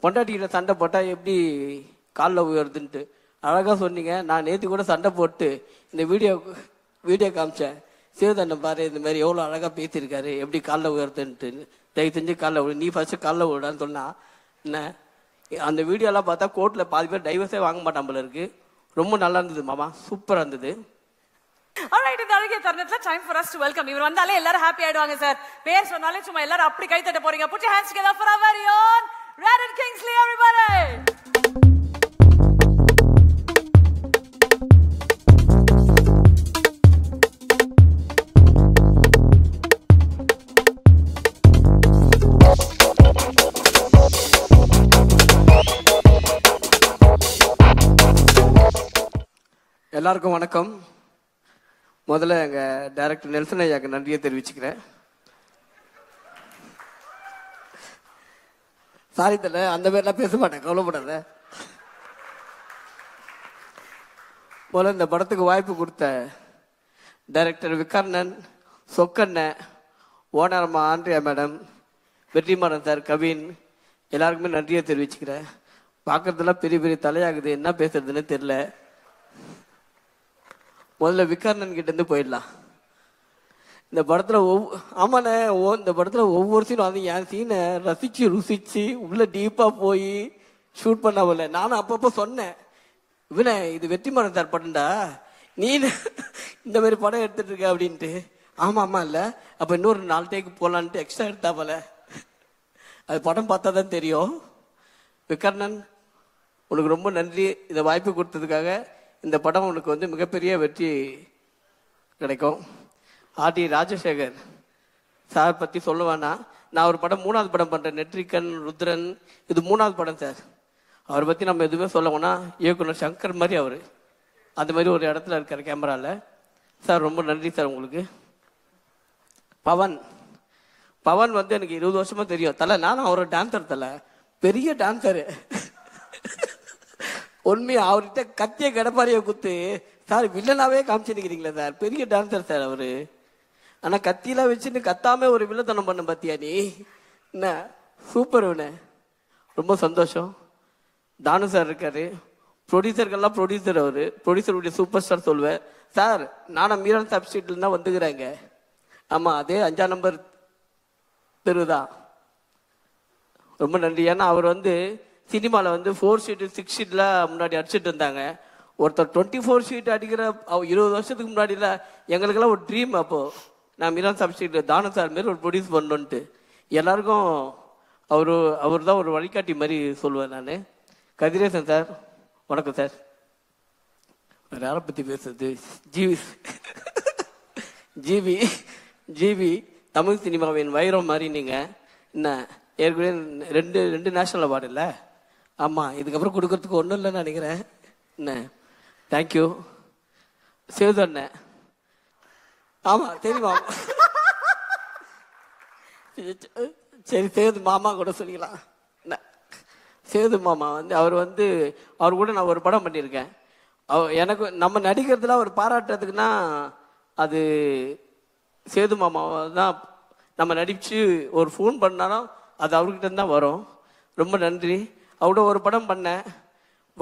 பொண்டாட்டிக்கிட்ட சண்டை போட்டால் எப்படி காலில் உயருதுன்ட்டு அழகாக சொன்னீங்க. நான் நேற்று கூட சண்டை போட்டு இந்த வீடியோ காமிச்சேன். சிவதண்ணன் பாரு இந்த மாதிரி எவ்வளோ அழகாக பேசியிருக்காரு, எப்படி காலில் உயர்த்துன்ட்டு. தயவு செஞ்சு காலில் விடு, நீ ஃபஸ்ட்டு காலில் விடான்னு சொன்னா என்ன. அந்த வீடியோலாம் பார்த்தா கோர்ட்டில் பாதி பேர் டைவர்ஸே வாங்க மாட்டான் போல இருக்கு. ரொம்ப நல்லா இருந்தது மாமா, சூப்பராக இருந்தது. Alright, இந்த அழகிய தருணத்துல time for us to welcome. இவர் வந்தாலே எல்லாரும் ஹாப்பி ஆயிடுவாங்க சார். பேர் சொன்னாலே சும்மா எல்லாரும் அப்படி கை தட்ட போறீங்க. Put your hands together for our very own Radon Kingsley, everybody. எல்லாருக்கும் வணக்கம். முதல்ல எங்கள் டைரக்டர் நெல்சன் ஐயாக்கு நன்றியை தெரிவிச்சுக்கிறேன். சாரி தல, அந்த பேர்லாம் பேச மாட்டேன், கவலைப்படாத. முதல்ல இந்த படத்துக்கு வாய்ப்பு கொடுத்த டைரக்டர் விக்கர்ணன், சொக்கண்ணன், ஓனரம்மா Andrea madam, Vetrimaaran sir, Kavin, எல்லாருக்குமே நன்றியை தெரிவிச்சுக்கிறேன். பார்க்கறதுலாம் பெரிய பெரிய தலையாகுது, என்ன பேசுறதுன்னு தெரில. முதல்ல விக்கர்ணன் கிட்டேருந்து போயிடலாம். இந்த படத்தில் ஆமாண்ணே, இந்த படத்தில் ஒவ்வொரு சீனும் அது என் சீனை ரசித்து ருசித்து உள்ளே டீப்பாக போய் ஷூட் பண்ணாமல. நானும் அப்பப்போ சொன்னேன், இவனே இது வெற்றிமாறன் சார் படம்டா, நீ இந்த மாதிரி படம் எடுத்துகிட்டு இருக்க அப்படின்ட்டு. ஆமாம் இல்லை, அப்போ இன்னொரு 4 டேக்கு போகலான்ட்டு எக்ஸ்ட்ரா எடுத்தாமல. அது படம் பார்த்தா தான் தெரியும். விக்கர்ணன், உனக்கு ரொம்ப நன்றி இந்த வாய்ப்பு கொடுத்ததுக்காக. இந்த படம் உனக்கு வந்து மிகப்பெரிய வெற்றி கிடைக்கும். ஆர்டி ராஜசேகர் சார் பற்றி சொல்ல வேணாம். நான் ஒரு படம் 3வது படம் பண்ணுறேன், நெட்ரிகன் ருத்ரன், இது 3வது படம் சார். அவரை பற்றி நம்ம எதுவுமே சொல்ல வேணாம். இயக்குனர் சங்கர் மாதிரி அவர் அந்த மாதிரி ஒரு இடத்துல இருக்கார் கேமராவில். சார் ரொம்ப நன்றி சார் உங்களுக்கு. பவன் வந்து எனக்கு 20 வருஷமாக தெரியும் தலை. நானும் அவரோட டான்ஸர் தலை, பெரிய டான்ஸரு. உண்மையா அவர்கிட்ட கத்திய கடப்பாரியை குத்து சார் வில்லனாவே காமிச்சுருக்கிறீங்களா சார், பெரிய டான்ஸர் சார் அவரு. ஆனால் கத்தியெல்லாம் வச்சுன்னு கத்தாம ஒரு வில்லத்தனம் பண்ண பார்த்தியா நீ, என்ன சூப்பர். இவனே ரொம்ப சந்தோஷம். தானு சார் இருக்காரு, ப்ரொடியூசருக்கெல்லாம் ப்ரொடியூசர் அவர், ப்ரொடியூசருடைய சூப்பர் ஸ்டார் சொல்வேன் சார். நானும் மீரன் சாப் ஸ்ட்ரீட்ல தான் வந்துக்கிறாங்க. ஆமாம், அதே 5ஆம் நம்பர் தெருதான். ரொம்ப நன்றி. ஏன்னா அவர் வந்து சினிமாவில் வந்து 4 ஷீட்டு 6 ஷீட்டில் முன்னாடி அடிச்சுட்டு இருந்தாங்க. ஒருத்தர் 24 ஷீட் அடிக்கிற 20 வருஷத்துக்கு முன்னாடியில் எங்களுக்கெல்லாம் ஒரு ட்ரீம். அப்போது நான் மீரான் சாப் ஸ்ட்ரீட்டில் தானு சார் மாரி ஒரு ப்ரொடியூஸ் பண்ணணுன்ட்டு எல்லாருக்கும் அவர் தான் ஒரு வழிகாட்டி மாதிரி சொல்லுவேன் நான். கதிரேசன் சார் வணக்கம் சார். வேறு யாரை பற்றி பேசுறது, ஜிவி தமிழ் சினிமாவின் வைரம் மாதிரி. நீங்கள் என்ன ஏற்கனவே 2 நேஷனல் அவார்டு இல்லை? ஆமாம், இதுக்கப்புறம் கொடுக்கறதுக்கு ஒன்றும் இல்லைன்னு நினைக்கிறேன். என்ன தேங்க்யூ. சேது அண்ணன், ஆமாம் தெரியுமா, சரி சேது மாமா கூட சொல்லிக்கலாம். என்ன சேது மாமா வந்து அவர் கூட நான் ஒரு படம் பண்ணியிருக்கேன். எனக்கு நம்ம நடிக்கிறதுலாம் அவர் பாராட்டுறதுக்குன்னா அது சேது மாமாவை தான். நம்ம நடித்து ஒரு ஃபோன் பண்ணாலும் அது அவர்கிட்ட தான் வரும். ரொம்ப நன்றி. அவரோட ஒரு படம் பண்ணேன்,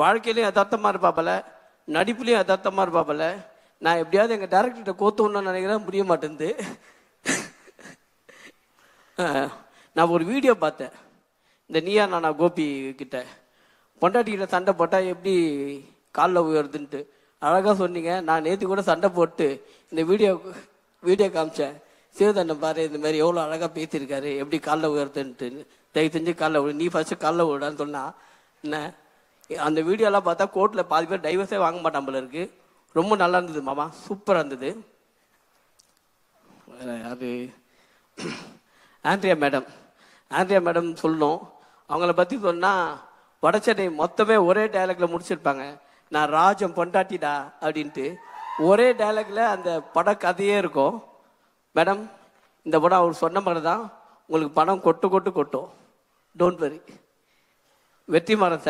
வாழ்க்கையிலையும் யதார்த்தமாக இருப்பாப்பல, நடிப்புலையும் யதார்த்தமாக இருப்பாப்பல. நான் எப்படியாவது எங்கள் டேரக்டர்கிட்ட கோத்துணுன்னு நினைக்கிறேன், முடிய மாட்டேங்குது. நான் ஒரு வீடியோ பார்த்தேன், இந்த நீயா நானா கோபி கிட்ட, பொண்டாட்டிக்கிட்ட சண்டை போட்டால் எப்படி காலில் உயருதுன்ட்டு அழகாக சொன்னீங்க. நான் நேற்று கூட சண்டை போட்டு இந்த வீடியோ காமிச்சேன். சிவதண்ணன் பாரு இந்த மாதிரி எவ்வளோ அழகாக பேசியிருக்காரு, எப்படி காலில் உயர்த்துன்ட்டு. தயவு செஞ்சு காலில் விடு, நீ ஃபஸ்ட்டு காலில் விடான்னு சொன்னா என்ன. அந்த வீடியோலாம் பார்த்தா கோர்ட்டில் பாதி பேர் டைவர்ஸே வாங்க மாட்டான் போல இருக்கு. ரொம்ப நல்லா இருந்தது மாமா, சூப்பராக இருந்தது. அது ஆண்ட்ரியா மேடம் சொல்லணும். அவங்கள பற்றி சொன்னால் வடச்சென்னை மொத்தமே ஒரே டைலாக்ல முடிச்சிருப்பாங்க, நான் ராஜம் பொண்டாட்டிடா அப்படின்ட்டு. ஒரே டைலாக்ல அந்த பட கதையே இருக்கும். மேடம், இந்த படம் அவர் சொன்ன மாதிரி தான், உங்களுக்கு பணம் கொட்டும், டோன்ட் வரி. வெற்றிமாறன்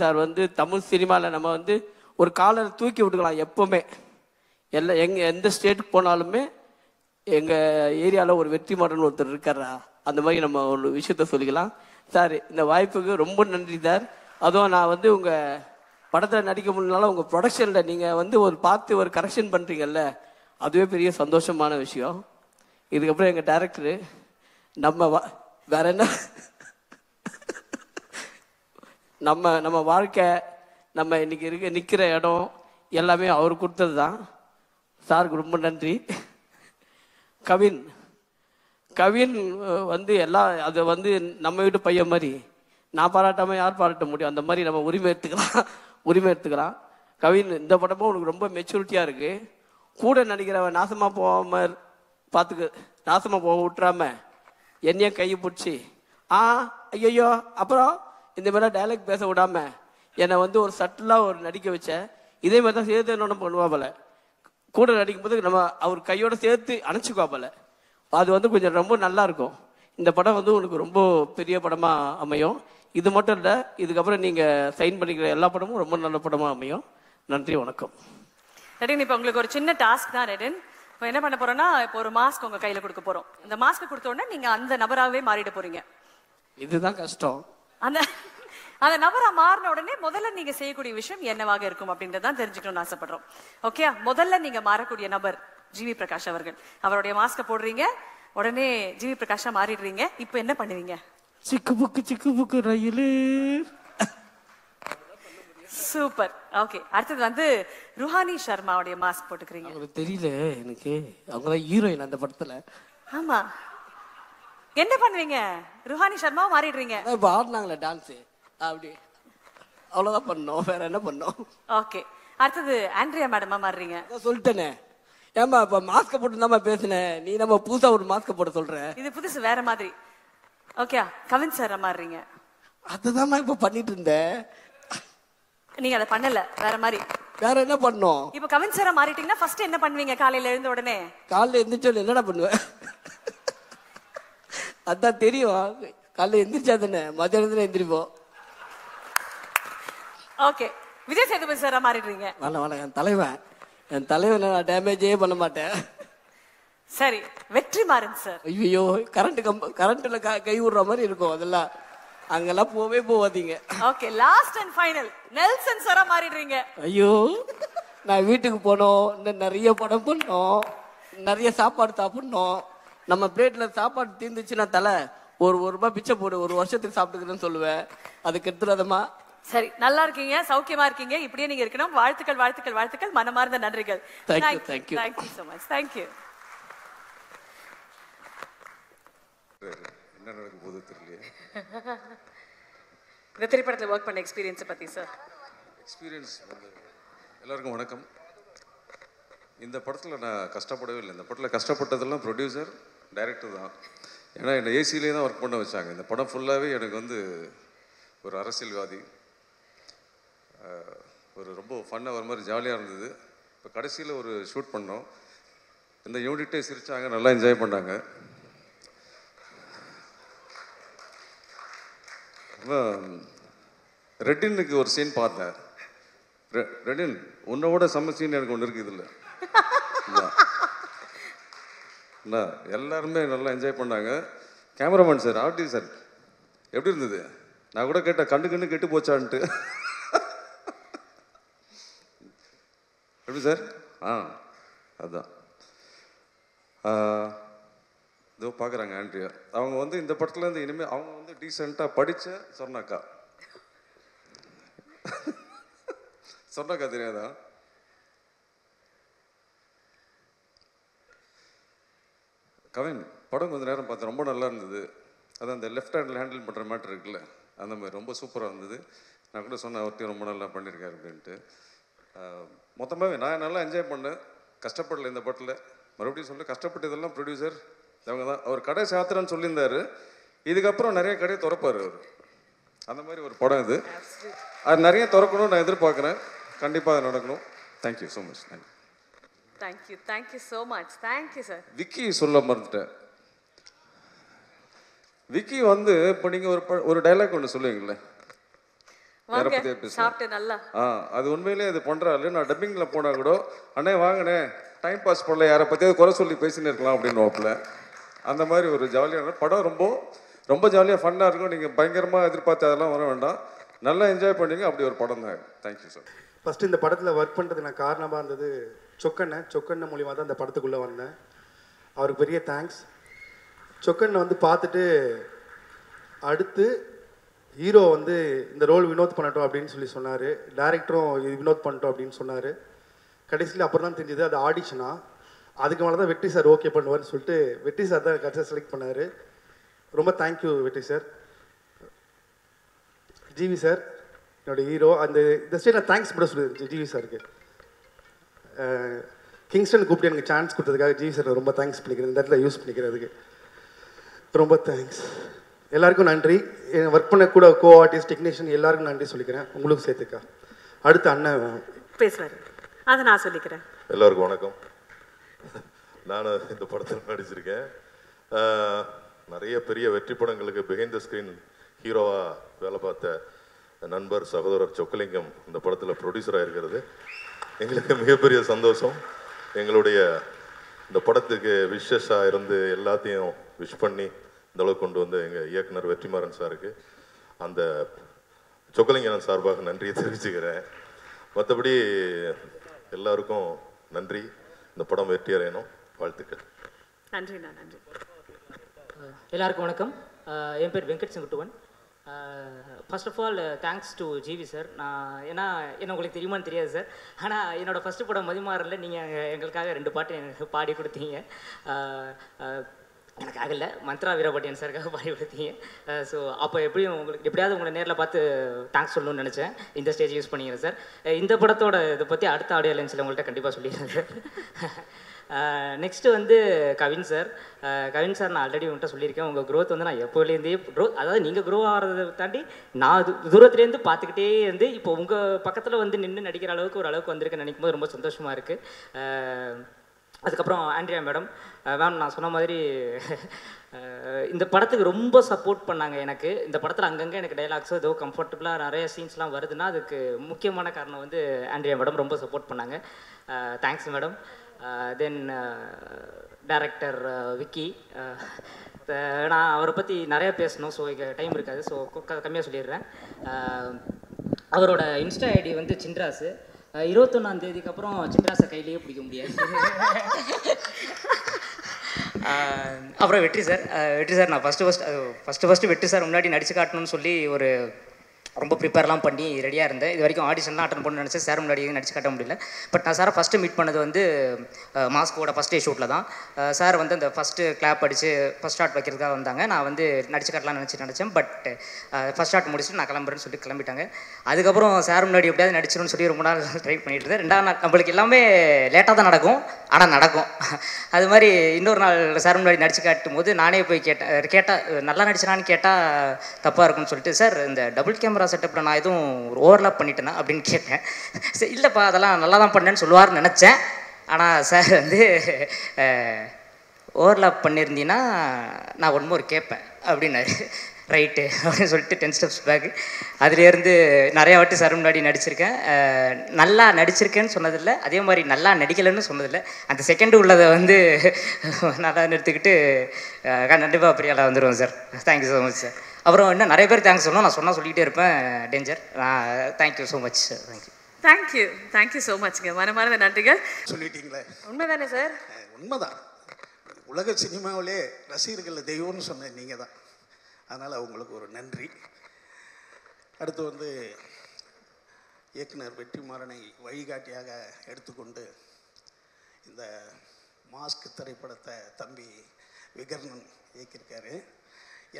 சார் வந்து தமிழ் சினிமாவில் நம்ம வந்து ஒரு காலரை தூக்கி விட்டுக்கலாம் எப்போவுமே. எந்த ஸ்டேட்டுக்கு போனாலுமே எங்கள் ஏரியாவில் ஒரு வெற்றிமாறன் ஒருத்தர் இருக்காரா, அந்த மாதிரி நம்ம ஒரு விஷயத்த சொல்லிக்கலாம். சார் இந்த வாய்ப்புக்கு ரொம்ப நன்றி சார். அதுவும் நான் வந்து உங்கள் படத்தில் நடிக்க முடியலனால உங்கள் ப்ரொடக்ஷனில் நீங்கள் வந்து ஒரு பார்த்து ஒரு கரெக்ஷன் பண்ணுறீங்கல்ல, அதுவே பெரிய சந்தோஷமான விஷயம். இதுக்கப்புறம் எங்கள் டைரக்டரு நம்ம வேற என்ன நம்ம வாழ்க்கை, நம்ம இன்னைக்கு நிற்கிற இடம் எல்லாமே அவர் கொடுத்தது தான். சாருக்கு ரொம்ப நன்றி. கவின் வந்து எல்லாம் அதை வந்து நம்ம வீட்டு பையன் மாதிரி நான் பாராட்டாமல் யார் பாராட்ட முடியும், அந்த மாதிரி நம்ம உரிமை எடுத்துக்கிறான். கவின் இந்த படமும் உனக்கு ரொம்ப மெச்சூரிட்டியாக இருக்குது. கூட நடிக்கிறவன் நாசமாக போக விட்டுறாம என்னையும் கையை பிடிச்சி ஐயோ அப்புறம் இந்த மாதிரிலாம் டைலாக் பேச விடாம என்னை வந்து ஒரு சட்டிலாக ஒரு நடிக்க வச்ச. இதே மாதிரி தான் சேர்த்து என்னொன்று பண்ணுவாப்பல. கூட நடிக்கும்போது நம்ம அவர் கையோட சேர்த்து அணைச்சிக்குவாப்பல. அது வந்து கொஞ்சம் ரொம்ப நல்லா இருக்கும். இந்த படம் வந்து உனக்கு ரொம்ப பெரிய படமாக அமையும். இது மட்டும் இல்லை, இதுக்கப்புறம் நீங்கள் சைன் பண்ணிக்கிற எல்லா படமும் ரொம்ப நல்ல படமாக அமையும். நன்றி, வணக்கம். ரெடின், இப்போ உங்களுக்கு ஒரு சின்ன டாஸ்க் தான் ரெடின். இப்போ என்ன பண்ண போறோம்னா, இப்போ ஒரு மாஸ்க் உங்க கையில கொடுக்க போறோம். இந்த மாஸ்க் கொடுத்த உடனே நீங்க அந்த நபராகவே மாறிட போறீங்க. இதுதான் கஷ்டம். அந்த நபரா மாறின உடனே முதல்ல நீங்க செய்யக்கூடிய விஷயம் என்னவாக இருக்கும் அப்படின்றதான் தெரிஞ்சுக்கணும்னு ஆசைப்படுறோம். ஓகே, முதல்ல நீங்க மாறக்கூடிய நபர் ஜிவி பிரகாஷ் அவர்கள். அவருடைய மாஸ்க போடுறீங்க, உடனே ஜிவி பிரகாஷா மாறிடுறீங்க. இப்போ என்ன பண்ணுவீங்க? சிக்கு புக்கு ரயிலு. சூப்பர். ஓகே, அடுத்தது வந்து ருஹானி சர்மாவுடைய மாஸ்க் போட்டுக்கிறீங்க. அவங்களுக்கு தெரியல எனக்கு, அவங்கதான் ஹீரோயின் அந்த படத்துல. ஆமா, என்ன பண்ணுவீங்க? ருஹானி சர்மாவும் மாறிடுறீங்க. இப்ப ஆடினாங்களே டான்ஸ், அப்படி அவ்வளவுதான் பண்ணோம், வேற என்ன பண்ணோம். ஓகே, அடுத்தது ஆண்ட்ரியா மேடமா மாறுறீங்க. சொல்லிட்டேனே, ஏமா இப்ப மாஸ்க போட்டு தான் பேசுனேன், நீ நம்ம புதுசா ஒரு மாஸ்க போட சொல்ற. இது புதுசு, வேற மாதிரி. ஓகே, கவின் சார் மாறுறீங்க. அதுதான் இப்ப பண்ணிட்டு இருந்தேன். நீங்க அதை பண்ணல, வேற மாதிரி. வேற என்ன பண்ணோம்? இப்ப கவின் சார மாறிட்டீங்கன்னா ஃபர்ஸ்ட் என்ன பண்ணுவீங்க? காலையில எழுந்த உடனே காலையில எந்திரிச்சோன்னு என்னடா பண்ணுவேன்? அதான் தெரியும், காலையில எந்திரிச்சா தானே மத்தியானத்துல எந்திரிப்போம். ஓகே, விஜய் சேதுபதி சாரா மாறிடுறீங்க. வேணாம், என் தலைவன் நான் டேமேஜே பண்ண மாட்டேன். சரி, வெற்றிமாறன் சார். ஐயோ, கரண்ட்ல கை விடுற மாதிரி இருக்கும், அதெல்லாம் அங்கெல்லாம் போவாதீங்க. Okay, last and final Nelson சாரா மாறிடுறீங்க. ஐயோ, நான் வீட்டுக்கு போனோம், இன்னும் நிறைய படம் பண்ணோம், நிறைய சாப்பாடு சாப்பிடணும். நம்ம பிளேட்ல சாப்பாடு தீர்ந்துச்சுன்னா தலை ஒரு ரூபாய் பிச்சை போடு, ஒரு வருஷத்துக்கு சாப்பிட்டுக்கிறேன்னு சொல்லுவேன். அதுக்கு எடுத்துடாதமா. சரி, நல்லா இருக்கீங்க, சௌக்கியமா இருக்கீங்க, இப்படியே நீங்க இருக்கணும். வாழ்த்துக்கள், மனமார்ந்த நன்றிகள். Thank you so much. Thank you. என்ன நடக்க போகுது தெரியலையே. இந்த திரைப்படத்தில் ஒர்க் பண்ண எக்ஸ்பீரியன்ஸை பற்றி சார். எக்ஸ்பீரியன்ஸ் வந்து எல்லாருக்கும் வணக்கம். இந்த படத்தில் நான் கஷ்டப்படவே இல்லை. இந்த படத்தில் கஷ்டப்பட்டதெல்லாம் ப்ரொடியூசர், டைரக்டர் தான். ஏன்னா என்னை ஏசியிலே தான் ஒர்க் பண்ண வச்சாங்க. இந்த படம் ஃபுல்லாகவே எனக்கு வந்து ஒரு அரசியல்வாதி, ஒரு ரொம்ப ஃபன்னாக வர மாதிரி ஜாலியாக இருந்தது. இப்போ கடைசியில் ஒரு ஷூட் பண்ணோம். இந்த யூனிட்டே சிரித்தாங்க, நல்லா என்ஜாய் பண்ணாங்க. ரெட்டினுக்கு ஒரு சீன் பார்த்தேன். ரெட்டின் உன்னோட செம்ம சீன் எனக்கு ஒன்று இருக்குது. இதில் எல்லாருமே நல்லா என்ஜாய் பண்ணாங்க. கேமராமேன் சார், ஆர்டி சார் எப்படி இருந்தது? நான் கூட கேட்டேன், கண்ணு கெட்டு போச்சான்ட்டு. எப்படி சார்? அதுதான் இதோ பார்க்குறாங்க ஆண்ட்ரியா. அவங்க வந்து இந்த படத்துலேருந்து இனிமேல் அவங்க வந்து டீசெண்டாக படித்த சொன்னாக்கா தெரியாதா? கவின் படம் கொஞ்சம் நேரம் பார்த்தேன், ரொம்ப நல்லா இருந்தது. அதான் அந்த லெஃப்ட் ஹேண்டில் ஹேண்டில் பண்ணுற மேட்டர் இருக்குல்ல, அந்த மாதிரி ரொம்ப சூப்பராக இருந்தது. நான் கூட சொன்னேன், ஒருத்தையும் ரொம்ப நல்லா பண்ணியிருக்காரு அப்படின்ட்டு. மொத்தமாகவே நான் நல்லா என்ஜாய் பண்ணேன். கஷ்டப்படலை இந்த படத்தில். மறுபடியும் சொல்ல, கஷ்டப்பட்டதெல்லாம் ப்ரொடியூசர் அவங்க தான். அவர் கடை சாத்திரன்னு சொல்லியிருந்தார். இதுக்கப்புறம் நிறைய கடையை திறப்பார் அவர். அந்த மாதிரி ஒரு படம் இது. அது நிறைய திறக்கணும்னு நான் எதிர்பார்க்குறேன். கண்டிப்பாக அது நடக்கணும். Thank you so much. Thank you so much. Thank you sir. Vicky சொல்ல மறந்துட்டேன். விக்கி வந்து இப்போ நீங்கள் ஒரு டைலாக் ஒன்று சொல்லுவீங்களே, அது உண்மையிலேயே அது பண்ணுறாரு. நான் டப்பிங்கில் போனால் கூட, அண்ணே வாங்கினே டைம் பாஸ் பண்ணல, யாரை பற்றியாவது குறை சொல்லி பேசின்னு இருக்கலாம் அப்படின்னு வாப்பில். அந்த மாதிரி ஒரு ஜாலியான படம். ரொம்ப ரொம்ப ஜாலியாக ஃபன்னாக இருக்கும். நீங்கள் பயங்கரமாக எதிர்பார்த்து அதெல்லாம் வர வேண்டாம், நல்லா என்ஜாய் பண்ணுங்க. அப்படி ஒரு படம் தான். Thank you sir. ஃபஸ்ட்டு இந்த படத்தில் ஒர்க் பண்ணுறதுக்கு நான் காரணமாக இருந்தது சொக்கண்ணன் மூலிமா தான் இந்த படத்துக்குள்ளே வந்தேன். அவருக்கு பெரிய தேங்க்ஸ். சொக்கண்ணை வந்து பார்த்துட்டு அடுத்து ஹீரோ வந்து இந்த ரோல் வினோத் பண்ணட்டும் அப்படின்னு சொன்னார். டேரக்டரும் இது வினோத் பண்ணட்டும் அப்படின்னு சொன்னார். கடைசியில் அப்புறம் தான் தெரிஞ்சது அது ஆடிஷனா. அதுக்கு மேலே தான் வெற்றி சார் ஓகே பண்ணுவார்னு சொல்லிட்டு வெற்றி சார் தான் கடைசியாக செலக்ட் பண்ணார். ரொம்ப தேங்க்யூ வெற்றி சார். ஜிவி சார் என்னோட ஹீரோ. இந்த ஸ்டேட் நான் தேங்க்ஸ் கூட சொல்லு ஜிவி சாருக்கு. கிங்ஸ்டன் கூப்பிட்டு எனக்கு சான்ஸ் கொடுத்ததுக்காக ஜிவி சார் ரொம்ப தேங்க்ஸ் பண்ணிக்கிறேன். இந்த இடத்துல யூஸ் பண்ணிக்கிறதுக்கு ரொம்ப தேங்க்ஸ். எல்லாருக்கும் நன்றி. ஒர்க் பண்ண கூட கோ ஆர்டிஸ்ட் டெக்னீஷியன் எல்லாருக்கும் நன்றி சொல்லிக்கிறேன். உங்களுக்கு சேர்த்துக்கா. அடுத்து அண்ணன் பேசுவார், அதை நான் சொல்லிக்கிறேன். எல்லாருக்கும் வணக்கம். நான் இந்த படத்தில் நடிச்சிருக்கேன். நிறைய பெரிய வெற்றி படங்களுக்கு பிஹைண்ட் த ஸ்க்ரீன் ஹீரோவாக வேலை பார்த்த நண்பர் சகோதரர் சொக்கலிங்கம் இந்த படத்தில் ப்ரொடியூசராக இருக்கிறது எங்களுக்கு மிகப்பெரிய சந்தோஷம். எங்களுடைய இந்த படத்துக்கு விஷஸாக இருந்து எல்லாத்தையும் விஷ் பண்ணி இந்த அளவுக்கு கொண்டு வந்து எங்கள் இயக்குனர் வெற்றிமாறன் சாருக்கு அந்த சொக்கலிங்கன் சார்பாக நன்றியை தெரிவிச்சுக்கிறேன். மற்றபடி எல்லாருக்கும் நன்றி. இந்த படம் வெற்றி அடையணும். வாழ்த்துக்கள். நன்றிண்ணா, நன்றி. எல்லாருக்கும் வணக்கம். என் பேர் Venkat Senguttuvan. First of all thanks to GV sir. ஏன்னா என்ன உங்களுக்கு தெரியுமான்னு தெரியாது சார், ஆனால் என்னோடய ஃபஸ்ட்டு படம் மதிமாறனில் நீங்கள் எங்களுக்காக 2 பாட்டு எனக்கு பாடி கொடுத்தீங்க. எனக்காக இல்லை, மந்த்ரா வீரபாண்டியன் சாருக்காக பாடி கொடுத்தீங்க. ஸோ அப்போ எப்படியாவது உங்களை நேரில் பார்த்து தேங்க்ஸ் சொல்லணும்னு நினச்சேன். இந்த ஸ்டேஜ் யூஸ் பண்ணிக்கிறேன் சார். இந்த படத்தோட இதை பற்றி அடுத்த ஆடியோ லென்ஸில் உங்கள்கிட்ட கண்டிப்பாக சொல்லிடுறேன் சார். நெக்ஸ்ட்டு வந்து கவின் சார். நான் ஆல்ரெடி உங்கள்கிட்ட சொல்லியிருக்கேன், உங்கள் க்ரோத் வந்து நான் எப்போலேருந்தே அதாவது நீங்கள் க்ரோ ஆகிறத தாண்டி நான் தூரத்துலேருந்து பார்த்துக்கிட்டே இருந்து இப்போ உங்கள் பக்கத்தில் வந்து நின்று நடிக்கிற அளவுக்கு ஒரு அளவுக்கு வந்திருக்கேன்னு நினைக்கும் போது ரொம்ப சந்தோஷமாக இருக்குது. அதுக்கப்புறம் ஆண்ட்ரியா மேம் நான் சொன்ன மாதிரி இந்த படத்துக்கு ரொம்ப சப்போர்ட் பண்ணாங்க எனக்கு. இந்த படத்தில் அங்கங்கே எனக்கு டைலாக்ஸோ ஏதோ கம்ஃபர்டபுளாக நிறைய சீன்ஸ்லாம் வருதுன்னா அதுக்கு முக்கியமான காரணம் வந்து ஆண்ட்ரியா மேடம் ரொம்ப சப்போர்ட் பண்ணாங்க. Thanks madam. Then director Vicky. நான் அவரை பற்றி நிறையா பேசணும், ஸோ இங்கே டைம் இருக்காது, ஸோ கம்மியாக சொல்லிடுறேன். அவரோட இன்ஸ்டா ஐடி வந்து சின்ராஸு. 21ஆம் தேதிக்கு அப்புறம் சின்ராஸை கையிலேயே பிடிக்க முடியாது. அப்புறம் வெற்றி சார் நான் ஃபஸ்ட்டு வெற்றி சார் முன்னாடி நடிச்சு காட்டணும்னு சொல்லி ஒரு ரொம்ப ப்ரிப்பேர்லாம் பண்ணி ரெடியாக இருந்தேன். இது வரைக்கும் ஆடிஷன்லாம் அட்டன் பண்ணணும்னு நினச்சேன். சார் முன்னாடி நடிச்சு காட்ட முடியல. பட் நான் சாரை ஃபஸ்ட்டு மீட் பண்ணது வந்து மாஸ்கோட ஃபஸ்ட் டே ஷூட்டில் தான். சார் வந்து அந்த ஃபஸ்ட்டு கிளாப் அடித்து ஃபஸ்ட் ஷாட் வைக்கிறதுக்காக வந்தாங்க. நான் வந்து நடிச்சு காட்டலாம் நினச்சேன். பட் ஃபஸ்ட் ஷாட் முடிச்சுட்டு நான் கிளம்புறேன்னு சொல்லிட்டு கிளம்பிட்டாங்க. அதுக்கப்புறம் சார் முன்னாடி எப்படியாவது நடிச்சிடணும்னு சொல்லி ரொம்ப நாள் ட்ரை பண்ணிட்டு இருந்தேன். 2ஆம் நாள் நம்மளுக்கு எல்லாமே லேட்டாக தான் நடக்கும், ஆனால் நடக்கும். அது மாதிரி இன்னொரு நாள் சார் முன்னாடி நடிச்சு காட்டும் போது நானே போய் கேட்டால் நல்லா நடிச்சினான்னு கேட்டால் தப்பாக இருக்கும்னு சொல்லிட்டு, சார் இந்த டபுள் கேமரா செட்டப்பில் நான் எதுவும் ஒரு ஓவர்லாப் பண்ணிட்டேன்னா அப்படின்னு கேட்டேன். சரி இல்லைப்பா அதெல்லாம் நல்லா தான் பண்ணேன்னு சொல்லுவார்னு நினச்சேன். ஆனால் சார் வந்து ஓவர்லாப் பண்ணியிருந்தீங்கன்னா நான் ஒன்று ஒரு கேட்பேன் அப்படின்னாரு. ரைட்டு அப்படின்னு சொல்லிட்டு 10 ஸ்டெப்ஸ் பேக்கு. அதுலேருந்து நிறையா வாட்டி சார் முன்னாடி நடிச்சிருக்கேன். நல்லா நடிச்சிருக்கேன்னு சொன்னதில்லை, அதே மாதிரி நல்லா நடிக்கலைன்னு சொன்னதில்லை. அந்த செகண்டு உள்ளதை வந்து நல்லா எடுத்துக்கிட்டு கண்டிப்பாக பெரியாளாக வந்துடுவோம் sir. Thank you so much sir. அப்புறம் இன்னும் நிறைய பேர் தேங்க்ஸ் சொல்லணும், நான் சொன்னால் சொல்லிகிட்டே இருப்பேன். Danger. Thank you so much sir. Thank you so மச்ங்க. மனமார்ந்த நன்றிகள். சொல்லிட்டீங்களே, உண்மைதானே சார்? உண்மைதான். உலக சினிமாவிலே ரசிகர்கள் தெய்வம்னு சொன்ன நீங்கள் தான். அதனால் உங்களுக்கு ஒரு நன்றி. அடுத்து வந்து இயக்குனர் வெற்றிமாறனை வழிகாட்டியாக எடுத்துக்கொண்டு இந்த மாஸ்க் திரைப்படத்தை தம்பி விகர்ணன் இயக்கியிருக்காரு.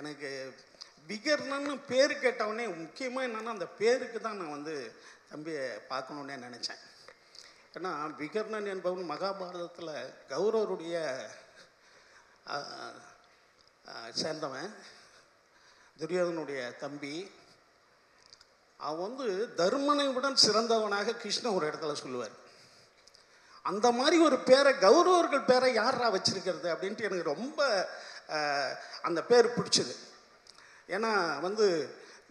எனக்கு விகர்ணன்னு பேர் கேட்டவுடனே முக்கியமாக என்னென்னா அந்த பேருக்கு தான் நான் வந்து தம்பியை பார்க்கணுன்னே நினச்சேன். ஏன்னா விகர்ணன் என்பவன் மகாபாரதத்தில் கௌரவருடைய சேர்ந்தவன், துரியோதனுடைய தம்பி. அவன் வந்து தர்மனை விட சிறந்தவனாக கிருஷ்ணன் ஒரு இடத்துல சொல்லுவார். அந்த மாதிரி ஒரு பேரை கௌரவர்கள் பேரை யாரா வச்சிருக்கிறது அப்படின்ட்டு எனக்கு ரொம்ப அந்த பேர் பிடிச்சது. ஏன்னா வந்து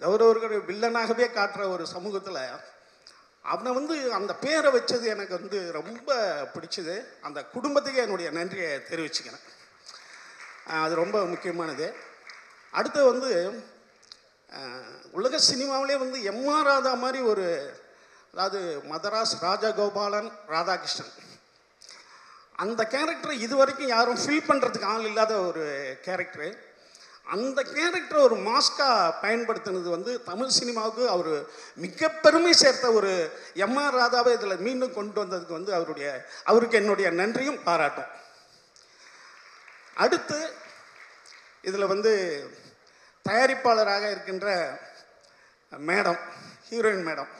கௌரவர்கள் வில்லனாகவே காட்டுற ஒரு சமூகத்தில் அவனை வந்து அந்த பேரை வச்சது எனக்கு வந்து ரொம்ப பிடிச்சது. அந்த குடும்பத்துக்கே என்னுடைய நன்றியை தெரிவிச்சுக்கிறேன். அது ரொம்ப முக்கியமானது. அடுத்து வந்து உலக சினிமாவிலே வந்து எம்ஆர் ராதா மாதிரி ஒரு, அதாவது மதராஸ் ராஜகோபாலன் ராதாகிருஷ்ணன், அந்த கேரக்டரை இது வரைக்கும் யாரும் ஃபில் பண்ணுறதுக்கு ஆள் இல்லாத ஒரு கேரக்டரு. அந்த கேரக்டரை ஒரு மாஸ்காக பயன்படுத்தினது வந்து தமிழ் சினிமாவுக்கு அவர் மிக பெருமை சேர்த்த ஒரு எம்ஆர் ராதாவை இதில் மீண்டும் கொண்டு வந்ததுக்கு வந்து அவருக்கு என்னுடைய நன்றியும் பாராட்டும். அடுத்து இதில் வந்து தயாரிப்பாளராக இருக்கின்ற மேடம், ஹீரோயின் மேடம்,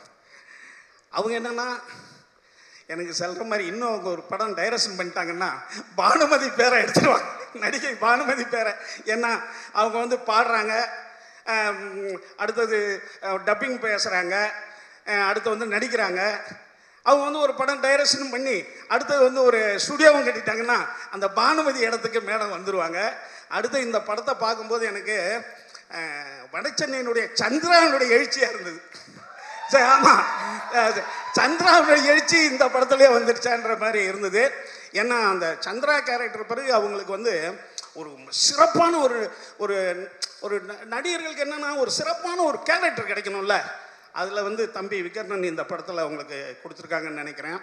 அவங்க என்னென்னா எனக்கு சொல்கிற மாதிரி இன்னும் அவங்க ஒரு படம் டைரக்ஷன் பண்ணிட்டாங்கன்னா பானுமதி பேரை எடுத்துடுவாங்க, நடிகை பானுமதி பேரை. ஏன்னா அவங்க வந்து பாடுறாங்க, அடுத்தது டப்பிங் பேசுகிறாங்க, அடுத்து வந்து நடிக்கிறாங்க. அவங்க வந்து ஒரு படம் டைரக்ஷன் பண்ணி அடுத்தது வந்து ஒரு ஸ்டுடியோவும் கட்டிட்டாங்கன்னா அந்த பானுமதி இடத்துக்கு மேடம் வந்துடுவாங்க. அடுத்து இந்த படத்தை பார்க்கும்போது எனக்கு வடச்சென்னையினுடைய சந்திராவுடைய எழுச்சியாக இருந்தது. சரி, ஆமாம், சந்திராவுடைய எழுச்சி இந்த படத்துலேயே வந்துடுச்சான்ற மாதிரி இருந்தது. ஏன்னா அந்த சந்திரா கேரக்டர் பிறகு அவங்களுக்கு வந்து ஒரு சிறப்பான ஒரு ஒரு நடிகர்களுக்கு என்னென்னா ஒரு சிறப்பான ஒரு கேரக்டர் கிடைக்கணும்ல, அதில் வந்து தம்பி விக்கர்ணன் இந்த படத்தில் அவங்களுக்கு கொடுத்துருக்காங்கன்னு நினைக்கிறேன்.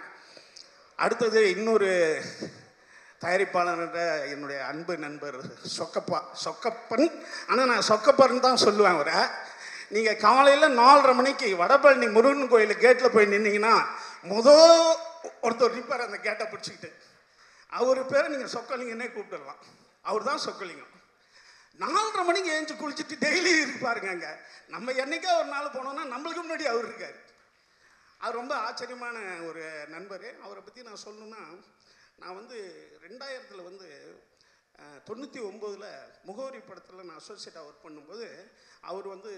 அடுத்தது இன்னொரு தயாரிப்பாளர்ன்ற என்னுடைய அன்பு நண்பர் சொக்கப்பன், ஆனால் நான் சொக்கப்பன் தான் சொல்லுவேன் அவரை. நீங்கள் காலையில் 4:30 மணிக்கு வடபழனி முருகன் கோயில் கேட்டில் போய் நின்னீங்கன்னா ஒருத்தர் நிற்பார் அந்த கேட்டை பிடிச்சிக்கிட்டு. அவர் பேரை நீங்கள் சொக்கலிங்கன்னே கூப்பிட்டுடலாம், அவர் தான் சொக்கலிங்கம். 4:30 மணிக்கு ஏஞ்சி குளிச்சுட்டு டெய்லி இருப்பாருங்க அங்கே. நம்ம என்னைக்கா ஒரு நாள் போனோம்னா நம்மளுக்கு முன்னாடி அவர் இருக்கார். அவர் ரொம்ப ஆச்சரியமான ஒரு நண்பர். அவரை பற்றி நான் சொல்லணுன்னா, நான் வந்து 2000 வந்து 99 முகவரி படத்தில் நான் அசோசியேட்டாக ஒர்க் பண்ணும்போது அவர் வந்து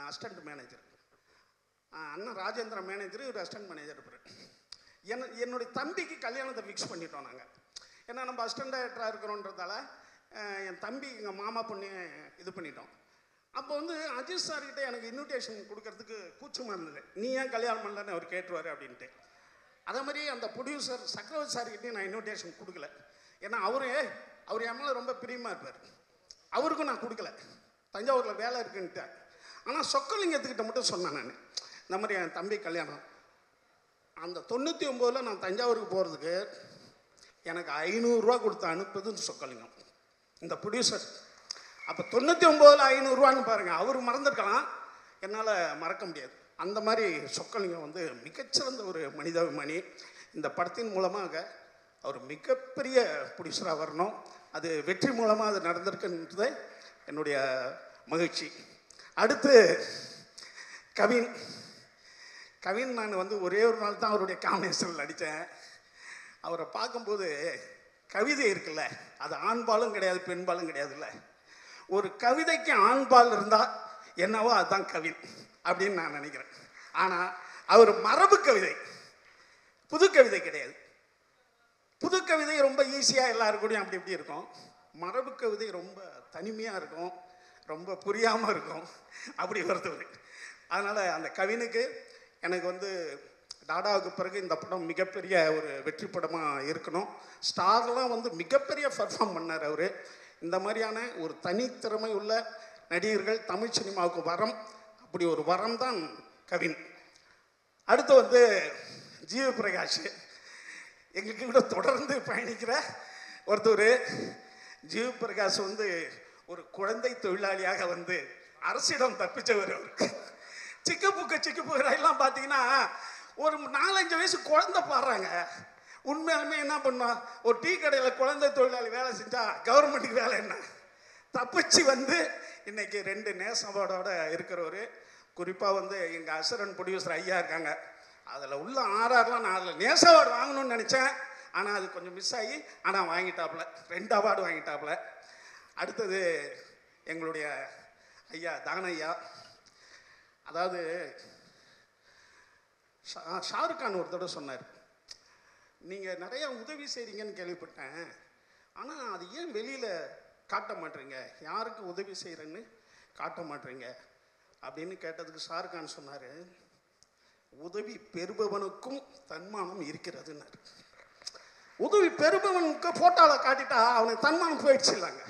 அசிஸ்டண்ட் மேனேஜர், அண்ணன் ராஜேந்திர மேனேஜர், ஒரு அசிஸ்டன்ட் மேனேஜர் இருப்பார். என்னுடைய தம்பிக்கு கல்யாணத்தை ஃபிக்ஸ் பண்ணிட்டோம் நாங்கள். ஏன்னா நம்ம அசிஸ்டண்ட் டைரக்டராக இருக்கிறோன்றதால என் தம்பி எங்கள் மாமா பொண்ணு இது பண்ணிட்டோம். அப்போ வந்து அஜித் சார்கிட்ட எனக்கு இன்விடேஷன் கொடுக்கறதுக்கு கூச்சமாக இருந்தது. நீ ஏன் கல்யாணம் பண்ணலன்னு அவர் கேட்டுருவார் அப்படின்ட்டு. அதே மாதிரி அந்த ப்ரொடியூசர் சக்கரவர்த்தி சார்கிட்டையும் நான் இன்விடேஷன் கொடுக்கல. ஏன்னா அவர் என் மேலே ரொம்ப பிரியமாக இருப்பார். அவருக்கும் நான் கொடுக்கல, தஞ்சாவூரில் வேலை இருக்குன்ட்டு. ஆனால் சொக்கலிங்கத்துக்கிட்ட மட்டும் சொன்னேன் நான், இந்த மாதிரி என் தம்பி கல்யாணம். அந்த 99 நான் தஞ்சாவூருக்கு போகிறதுக்கு எனக்கு 500 ரூபா கொடுத்து அனுப்புதுன்னு சொக்கலிங்கம் இந்த ப்ரொடியூசர். அப்போ 99 500 பாருங்கள், அவர் மறந்துருக்கலாம், என்னால் மறக்க முடியாது. அந்த மாதிரி சொக்கலிங்கம் வந்து மிகச்சிறந்த ஒரு மனிதாபிமானி. இந்த படத்தின் மூலமாக அவர் மிகப்பெரிய ப்ரொடியூசராக வரணும், அது வெற்றி மூலமாக அது நடந்திருக்குன்றது என்னுடைய மகிழ்ச்சி. அடுத்து கவின் நான் வந்து ஒரே ஒரு நாள் தான் அவருடைய காம்பினேஷனில் நடித்தேன். அவரை பார்க்கும்போது கவிதை இருக்குல்ல, அது ஆண்பாலும் கிடையாது பெண்பாலும் கிடையாதுல்ல. ஒரு கவிதைக்கு ஆண்பால் இருந்தால் என்னவோ அதுதான் கவின் அப்படின்னு நான் நினைக்கிறேன். ஆனால் அவர் மரபு கவிதை, புது கவிதை கிடையாது. புது கவிதை ரொம்ப ஈஸியாக எல்லாருக்கூடையும் அப்படி இப்படி இருக்கும். மரபு கவிதை ரொம்ப தனிமையாக இருக்கும், ரொம்ப புரியாமல் இருக்கும், அப்படி ஒருத்தவர். அதனால் அந்த கவினுக்கு எனக்கு வந்து டாடாவுக்கு பிறகு இந்த படம் மிகப்பெரிய ஒரு வெற்றி படமாக இருக்கணும். ஸ்டார்லாம் வந்து மிகப்பெரிய பர்ஃபார்ம் பண்ணார் அவர். இந்த மாதிரியான ஒரு தனித்திறமை உள்ள நடிகர்கள் தமிழ் சினிமாவுக்கு வரம், அப்படி ஒரு வரம் தான் கவின். அடுத்து வந்து ஜீவ பிரகாஷ், எங்களுக்கு கூட தொடர்ந்து பயணிக்கிற ஒருத்தர். ஜீவ பிரகாஷ் வந்து ஒரு குழந்தை தொழிலாளியாக வந்து அரசிடம் தப்பிச்சவர். அவருக்கு சிக்கு எல்லாம் பார்த்தீங்கன்னா ஒரு 4-5 வயசு குழந்தை பாடுறாங்க. உண்மையாலுமே என்ன பண்ணுவோம், ஒரு டீ கடையில் குழந்தை தொழிலாளி வேலை செஞ்சால் கவர்மெண்ட்டுக்கு வேலை என்ன? தப்பிச்சு வந்து இன்னைக்கு 2 நேஷ் அவார்டோட இருக்கிறவர். குறிப்பாக வந்து எங்கள் அசுரன் ப்ரொடியூசர் ஐயா இருக்காங்க, அதில் உள்ள ஆர்ஆர்லாம் நான் அதில் நேஷ் அவார்டு வாங்கணும்னு நினச்சேன், ஆனால் அது கொஞ்சம் மிஸ் ஆகி, ஆனால் வாங்கிட்டாப்புல, 2 அவார்டு வாங்கிட்டாப்புல. அடுத்தது எங்களுடைய ஐயா தானையா, அதாவது ஷாருக் கான் ஒரு தடவை சொன்னார், நீங்கள் நிறைய உதவி செய்கிறீங்கன்னு கேள்விப்பட்டேன், ஆனால் அது ஏன் வெளியில் காட்ட மாட்டேறீங்க, யாருக்கு உதவி செய்கிறேன்னு காட்ட மாட்டேறீங்க அப்படின்னு கேட்டதுக்கு ஷாருக் கான் சொன்னார், உதவி பெறுபவனுக்கும் தன்மானம் இருக்கிறதுன்னாரு. உதவி பெறுபவனுக்கு ஃபோட்டோவில் காட்டிட்டா அவனுக்கு தன்மானம் போயிடுச்சு இல்லைங்க.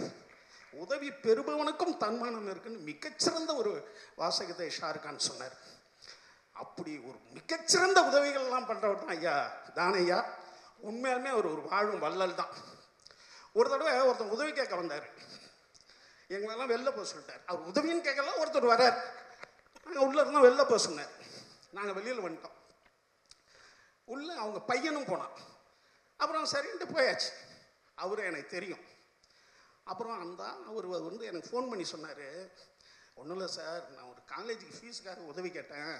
உதவி பெறுபவனுக்கும் தன்மானம் இருக்குன்னு மிகச்சிறந்த ஒரு வாசகத்தை ஷாருக்கான் சொன்னார். அப்படி ஒரு மிகச்சிறந்த உதவிகள்லாம் பண்ணுறவர் தான் ஐயா தானையா. உண்மையாலுமே அவர் ஒரு வாழும் வள்ளல் தான். ஒரு தடவை ஒருத்தர் உதவி கேட்க வந்தார். எங்களெல்லாம் வெளில போக சொல்லிட்டார். அவர் உதவின்னு கேட்கல, ஒருத்தர் வரார். நாங்கள் உள்ளே இருந்தால் வெளில போக சொன்னார். நாங்கள் வெளியில் வந்துட்டோம். உள்ளே அவங்க பையனும் போனான். அப்புறம் சரின்ட்டு போயாச்சு. அவரு எனக்கு தெரியும். அப்புறம் அவர் வந்து எனக்கு ஃபோன் பண்ணி சொன்னார், ஒன்றும் இல்லை சார், நான் ஒரு காலேஜுக்கு ஃபீஸுக்காக உதவி கேட்டேன்,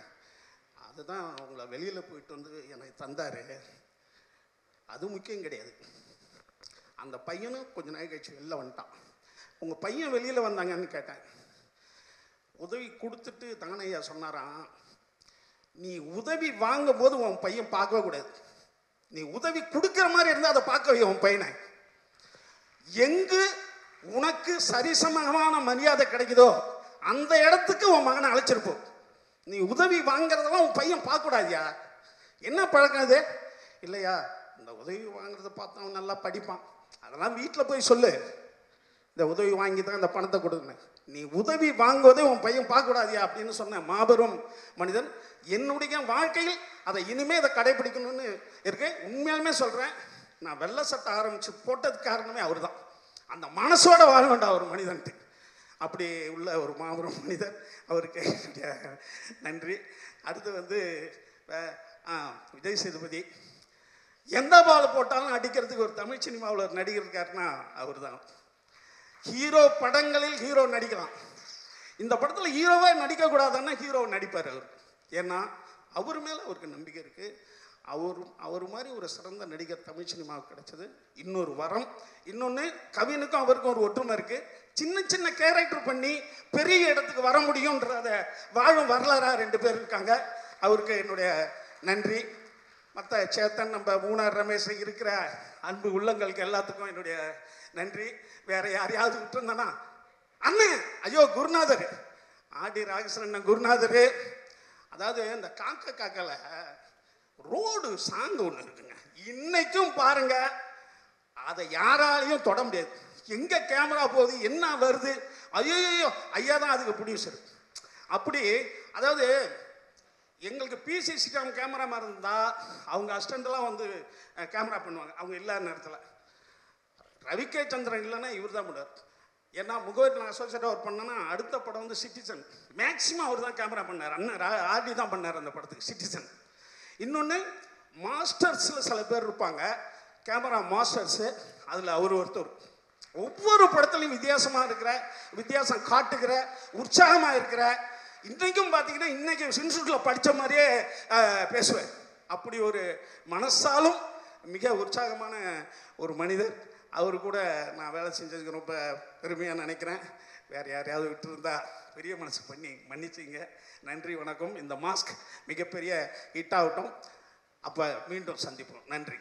அதுதான் உங்களை வெளியில் போயிட்டு வந்து எனக்கு தந்தார். அது முக்கியம் கிடையாது. அந்த பையனும் கொஞ்ச நாள் கழிச்சு வெளில வந்துட்டான். உங்கள் பையன் வெளியில் வந்தாங்கன்னு கேட்டேன். உதவி கொடுத்துட்டு தானையா சொன்னாராம், நீ உதவி வாங்கும் போது உன் பையன் பார்க்கவே கூடாது, நீ உதவி கொடுக்குற மாதிரி இருந்தால் அதை பார்க்கவே உன் பையனை. எங்கு உனக்கு சரிசமமான மரியாதை கிடைக்குதோ அந்த இடத்துக்கு உன் மகனை அழைச்சிருப்போம். நீ உதவி வாங்குறதெல்லாம் உன் பையன் பார்க்கக்கூடாதியா. என்ன பழக்கம் அது? இல்லையா, இந்த உதவி வாங்குறத பார்த்தா அவன் நல்லா படிப்பான், அதெல்லாம் வீட்டில் போய் சொல்லு, இந்த உதவி வாங்கி தான் இந்த பணத்தை கொடுங்க. நீ உதவி வாங்குவதே உன் பையன் பார்க்கக்கூடாதியா அப்படின்னு சொன்ன மாபெரும் மனிதன். என்னுடைய வாழ்க்கையில் அதை இனிமேல் இதை கடைபிடிக்கணும்னு இருக்கேன். உண்மையாலுமே சொல்கிறேன், நான் வெள்ளை சட்டை ஆரம்பித்து போட்டதுக்கு காரணமே அவர் தான். அந்த மனசோட வாழ வேண்டாம் ஒரு மனிதன்ட்டு. அப்படி உள்ள ஒரு மாபெரும் மனிதர். அவருக்கு நன்றி. அடுத்து வந்து விஜய் சேதுபதி. எந்த பால் போட்டாலும் அடிக்கிறதுக்கு ஒரு தமிழ் சினிமாவில் ஒரு நடிகர் இருக்காருன்னா அவர் தான். ஹீரோ படங்களில் ஹீரோ நடிக்கலாம். இந்த படத்தில் ஹீரோவே நடிக்கக்கூடாதுன்னா ஹீரோ நடிப்பார் அவர். ஏன்னா அவர் மேலே அவருக்கு நம்பிக்கை இருக்குது. அவர் மாதிரி ஒரு சிறந்த நடிகர் தமிழ் சினிமாவுக்கு கிடைச்சது இன்னொரு வரம். இன்னொன்று, கவினுக்கும் அவருக்கும் ஒரு ஒற்றுமை இருக்குது. சின்ன சின்ன கேரக்டர் பண்ணி பெரிய இடத்துக்கு வர முடியுன்றத வாழும் வரலாறாக 2 பேர் இருக்காங்க. அவருக்கு என்னுடைய நன்றி. மற்ற சேத்தன், நம்ம மூணார் ரமேஷ் இருக்கிற அன்பு உள்ளங்களுக்கு எல்லாத்துக்கும் என்னுடைய நன்றி. வேற யாரையாவது விட்டுருந்தானா அண்ணன், ஐயோ குருநாதர், ஆடி ராகேஸ்வரன் குருநாதர். அதாவது இந்த காக்க காக்கல ரோடு சாங் ஒன்று இருக்குங்க, இன்னைக்கும் பாருங்க, அதை யாராலையும் தொட முடியாது. எங்க கேமரா போகுது, என்ன வருது, ஐயோ ஐயா தான் அதுக்கு ப்ரொடியூசர். அப்படி அதாவது எங்களுக்கு பிசி சிகாம் கேமராமேன் இருந்தால் அவங்க அசிஸ்டண்ட்லாம் வந்து கேமரா பண்ணுவாங்க அவங்க இல்லாத நேரத்தில். ரவி கே சந்திரன் இல்லைன்னா இவர் தான் பண்ணுவார். ஏன்னா முகவரி நான் அசோசியேட்டாக ஒர்க் பண்ணேன்னா அடுத்த படம் வந்து சிட்டிசன், மேக்ஸிமம் அவர் தான் கேமரா பண்ணார். அண்ணன் ஆர்டி தான் பண்ணார் அந்த படத்துக்கு சிட்டிசன். இன்னொன்று, மாஸ்டர்ஸில் சில பேர் இருப்பாங்க, கேமரா மாஸ்டர்ஸு, அதில் அவர் ஒருத்தர். ஒவ்வொரு படத்துலையும் வித்தியாசமாக இருக்கிற, வித்தியாசம் காட்டுகிற, உற்சாகமாக இருக்கிற, இன்றைக்கும் பார்த்தீங்கன்னா இன்றைக்கி இன்ஸ்டியூட்டில் படித்த மாதிரியே பேசுவேன். அப்படி ஒரு மனசாலும் மிக உற்சாகமான ஒரு மனிதர். அவர் கூட நான் வேலை செஞ்சதுக்கு ரொம்ப பெருமையாக நினைக்கிறேன். வேறு யாரையாவது விட்டுருந்தா பெரிய மனசு பண்ணி மன்னிச்சிங்க. நன்றி, வணக்கம். இந்த மாஸ்க் மிகப்பெரிய ஹிட் ஆகட்டும். அப்போ மீண்டும் சந்திப்போம். நன்றி.